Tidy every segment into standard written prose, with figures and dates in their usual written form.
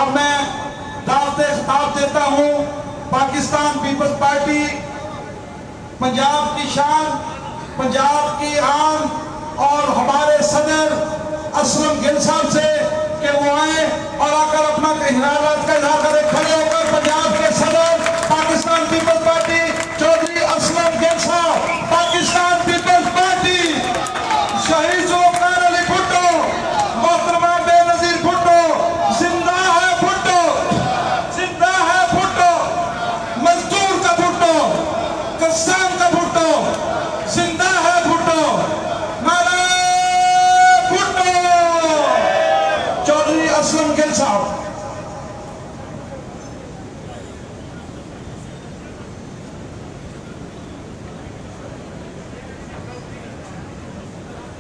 اب میں دعوت خطاب دیتا ہوں پاکستان پیپلز پارٹی پنجاب کی شان، پنجاب کی آن اور ہمارے صدر اسلم گل صاحب سے کہ وہ آئیں اور آ کر اپنا خیالات کا اظہار کریں۔ کھڑے ہو کر پنجاب کے صدر پاکستان پیپلز پارٹی چودھری اسلم گل صاحب، پاکستان پیپلز پارٹی، شہید ذوالفقار علی بھٹو، محترمہ بے نظیر بھٹو، زندہ ہے بھٹو، زندہ ہے بھٹو، مزدور کا بھٹو، کسان کا بھٹو، زندہ ہے بھٹو، نعرہ بھٹو، چودھری اسلم گل صاحب۔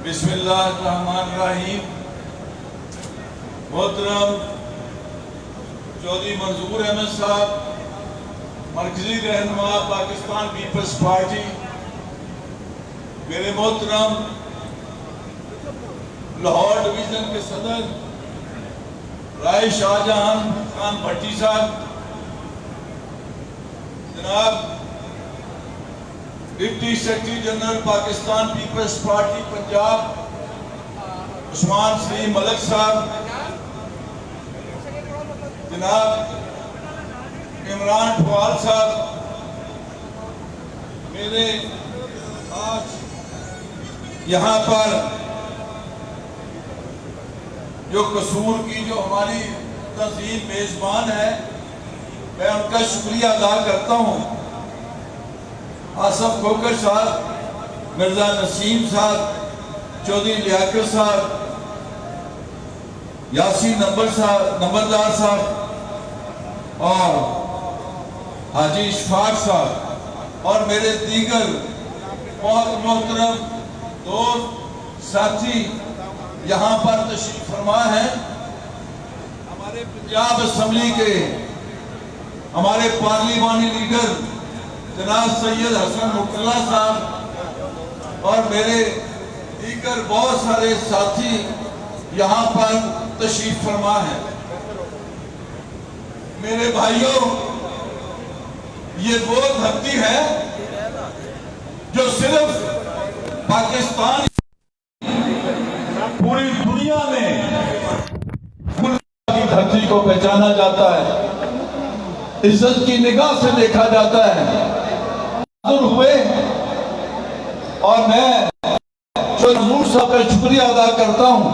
بسم اللہ الرحمن الرحیم۔ محترم چودھری منظور احمد صاحب، مرکزی رہنما پاکستان پیپلز پارٹی، میرے محترم لاہور ڈویژن کے صدر رائے شاہ جہان خان بھٹی صاحب، جناب deputy secretary general Pakistan Peoples Party Punjab Usman Saleem Malik صاحب، جناب عمران فوال صاحب، میرے آج یہاں پر جو قصور کی جو ہماری تنظیم میزبان ہے، میں ان کا شکریہ ادا کرتا ہوں۔ آصف کھوکر صاحب، مرزا نسیم صاحب، چودھری لیاقت صاحب، یاسین نمبردار صاحب اور حاجی اشفاق صاحب اور میرے دیگر بہت محترم دوست ساتھی یہاں پر تشریف فرما ہیں۔ ہمارے پنجاب اسمبلی کے ہمارے پارلیمانی لیڈر جناب سید حسن مطلع صاحب اور میرے دیگر بہت سارے ساتھی یہاں پر تشریف فرما ہیں۔ میرے بھائیوں، یہ وہ دھرتی ہے جو صرف پاکستان پوری دنیا میں کی دھرتی کو پہچانا جاتا ہے، عزت کی نگاہ سے دیکھا جاتا ہے۔ ہوئے اور میں منظور صاحب کا شکریہ ادا کرتا ہوں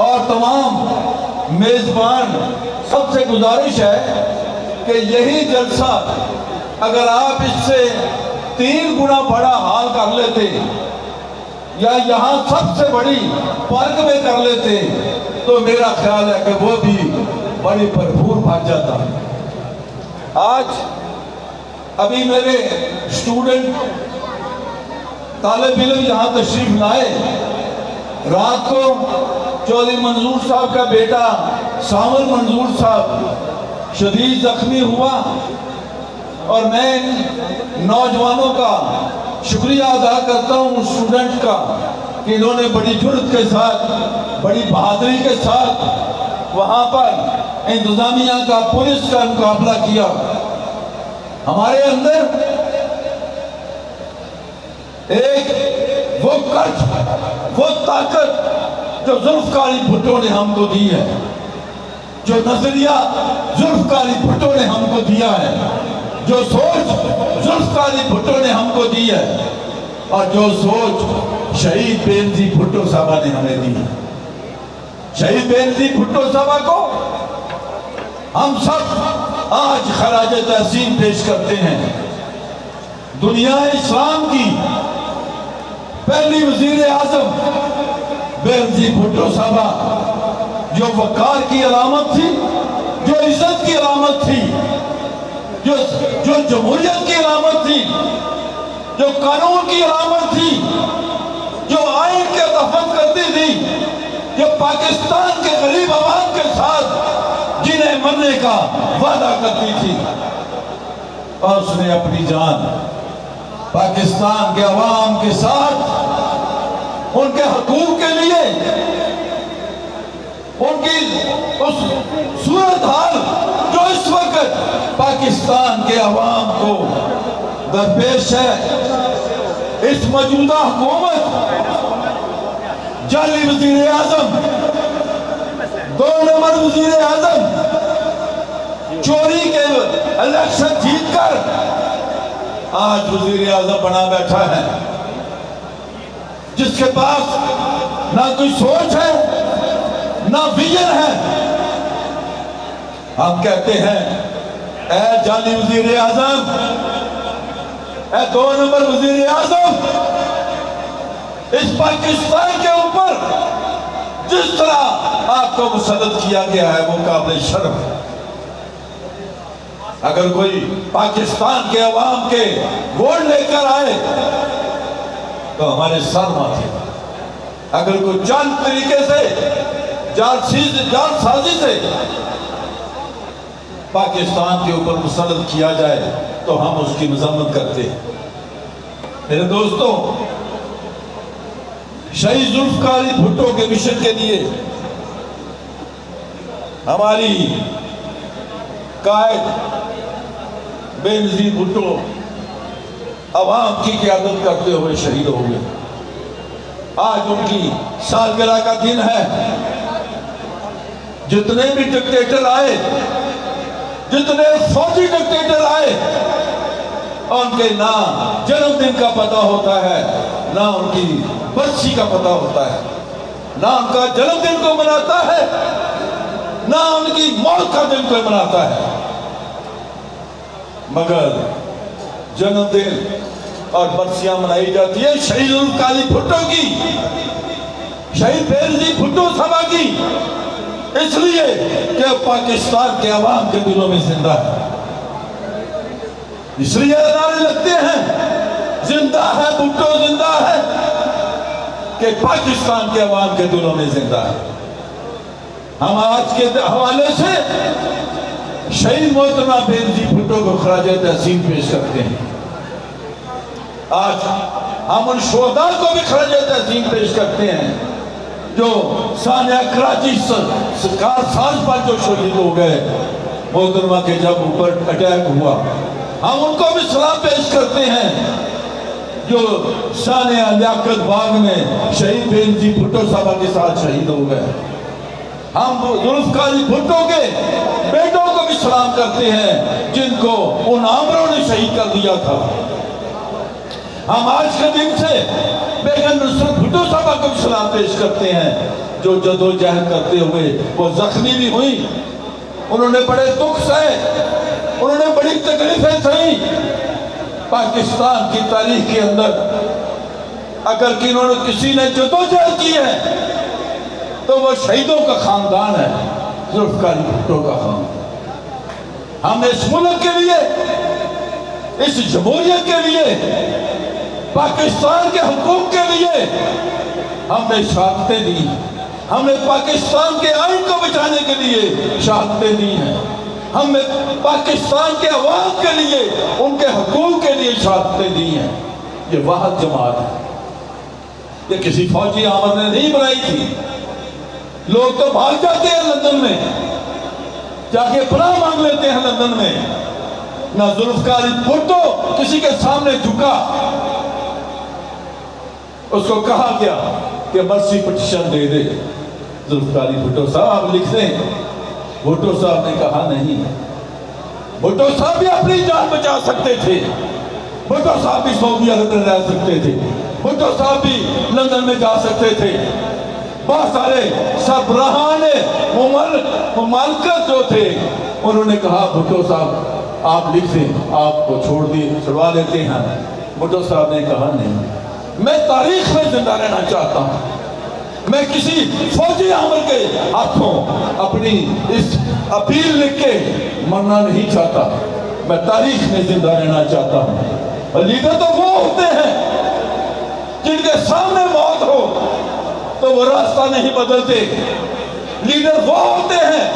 اور تمام میزبان سب سے گزارش ہے کہ یہی جلسہ اگر آپ اس سے 3 گنا بڑا حال کر لیتے یا یہاں سب سے بڑی پارک میں کر لیتے تو میرا خیال ہے کہ وہ بھی بڑی بھرپور بھر جاتا۔ آج ابھی میرے اسٹوڈنٹ طالب علم یہاں تشریف لائے، رات کو چودھری منظور صاحب کا بیٹا سامر منظور صاحب شدید زخمی ہوا اور میں نوجوانوں کا شکریہ ادا کرتا ہوں اسٹوڈنٹ کا کہ انہوں نے بڑی جرأت کے ساتھ، بڑی بہادری کے ساتھ وہاں پر انتظامیہ کا، پولیس کا مقابلہ کیا۔ ہمارے اندر ایک وہ کچھ، وہ طاقت جو ذوالفقار علی بھٹو نے ہم کو دی ہے، جو نظریہ ذوالفقار علی بھٹو نے ہم کو دیا ہے، جو سوچ ذوالفقار علی بھٹو نے ہم کو دی ہے اور جو سوچ شہید بے نظیر بھٹو صاحبہ نے ہمیں دی ہے۔ شہید بے نظیر بھٹو صاحبہ کو ہم سب آج خراج تحسین پیش کرتے ہیں۔ دنیا اسلام کی پہلی وزیر اعظم بے نظیر بھٹو صاحبہ جو وقار کی علامت تھی، جو عزت کی علامت تھی، جو جمہوریت کی علامت تھی، جو قانون کی علامت تھی، جو آئین کے تحفظ کرتی تھی، جو پاکستان کے غریب عوام کے ساتھ جنہیں مرنے کا وعدہ کرتی تھی، اور اس نے اپنی جان پاکستان کے عوام کے ساتھ ان کے حقوق کے لیے ان کی اس صورتحال جو اس وقت پاکستان کے عوام کو درپیش ہے، اس موجودہ حکومت جعلی وزیر اعظم، 2 نمبر وزیر اعظم، چوری کے الیکشن جیت کر آج وزیر اعظم بنا بیٹھا ہے، جس کے پاس نہ کوئی سوچ ہے نہ ویژن ہے۔ ہم کہتے ہیں اے جعلی وزیر اعظم، اے 2 نمبر وزیر اعظم، اس پاکستان کے اوپر جس طرح آپ کو مسلط کیا گیا ہے وہ قابل شرم ہے۔ اگر کوئی پاکستان کے عوام کے ووٹ لے کر آئے تو ہمارے سر ماتھے، اگر کوئی جعلی طریقے سے جال سازی سے پاکستان کے اوپر مسلط کیا جائے تو ہم اس کی مذمت کرتے ہیں۔ میرے دوستوں، شہید ذوالفقار علی بھٹو کے مشن کے لیے ہماری قائد بے نظیر بھٹو عوام کی قیادت کرتے ہوئے شہید ہو گئے۔ آج ان کی سالگرہ کا دن ہے۔ جتنے بھی ڈکٹیٹر آئے، جتنے فوجی ڈکٹیٹر آئے، ان کے نہ جنم دن کا پتہ ہوتا ہے، نہ ان کی برسی کا پتہ ہوتا ہے، نہ ان کا جنم دن کو مناتا ہے، نہ ان کی موت کا دن کو مناتا ہے، مگر جنم دن اور برسیاں منائی جاتی ہے شہید ذوالفقار علی بھٹو کی، شہید بے نظیر بھٹو صاحبہ کی، اس لیے کہ پاکستان کے عوام کے دلوں میں زندہ ہے۔ اس لیے نعرے لگتے ہیں زندہ ہے بھٹو، زندہ ہے، کہ پاکستان کے عوام کے دلوں میں زندہ ہے۔ ہم آج کے حوالے سے شہید محترمہ بے نظیر بھٹو کو خراج تحسین پیش کرتے ہیں۔ آج ہم ان شہداء کو بھی خراج تحسین پیش کرتے ہیں جو سانحہ کراچی کار ساز پر جو شہید ہو گئے محترمہ کے جب اوپر اٹیک ہوا، ہم ان کو بھی سلام پیش کرتے ہیں جو سانحہ لیاقت باغ میں شہید بے نظیر بھٹو صاحبہ کے ساتھ شہید ہو گئے۔ ہم ذوالفقار علی بھٹو کے بیٹوں کو بھی سلام کرتے ہیں جن کو ان آمروں نے شہید کر دیا تھا۔ ہم آج کے دن سے بیگم نصرت بھٹو صاحبہ کو بھی سلام پیش کرتے ہیں جو جدوجہد کرتے ہوئے وہ زخمی بھی ہوئی، انہوں نے بڑے دکھ سہے، انہوں نے بڑی تکلیفیں سہی۔ پاکستان کی تاریخ کے اندر اگر کسی نے جدوجہد کی ہے تو وہ شہیدوں کا خاندان ہے، ذوالفقار علی بھٹو کا خاندان۔ ہم اس ملک کے لیے، اس جمہوریت کے لیے، پاکستان کے حقوق کے لیے ہم نے شہادتیں دی، ہم نے پاکستان کے آئین کو بچانے کے لیے شہادتیں دی ہیں، ہم نے پاکستان کے عوام کے لیے، ان کے حقوق کے لیے شہادتیں دی ہیں۔ یہ واحد جماعت ہے، یہ کسی فوجی آمد نے نہیں بنائی تھی۔ لوگ تو بھاگ جاتے ہیں لندن میں، جا کے پناہ مانگ لیتے ہیں لندن میں، نہ ذوالفقار علی بھٹو کسی کے سامنے جھکا۔ اس کو کہا گیا کہ مرسی پٹیشن دے دے، ذوالفقار علی بھٹو صاحب لکھ دیں۔ بھٹو صاحب نے کہا نہیں۔ بھٹو صاحب بھی اپنی جان بچا سکتے تھے، بھٹو صاحب بھی سعودی عرب میں رہ سکتے تھے، بھٹو صاحب بھی لندن میں جا سکتے تھے۔ بہت سارے سربراہان مملکت جو تھے انہوں نے کہا بھٹو صاحب آپ لکھ دیں، آپ کو چھڑوا لیتے ہیں۔ بھٹو صاحب نے کہا نہیں، میں تاریخ میں زندہ رہنا چاہتا ہوں، میں کسی فوجی عامل کے ہاتھوں اپنی اس اپیل لکھ کے مرنا نہیں چاہتا، میں تاریخ میں زندہ رہنا چاہتا ہوں۔ اور لیڈر تو وہ ہوتے ہیں جن کے سامنے موت ہو تو وہ راستہ نہیں بدلتے۔ لیڈر وہ ہوتے ہیں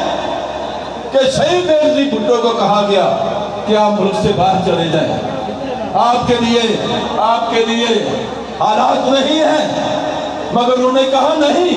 کہ شہید بے نظیر بھٹو کو کہا گیا کہ آپ ملک سے باہر چلے جائیں، آپ کے لیے حالات نہیں ہیں، مگر انہوں نے کہا نہیں،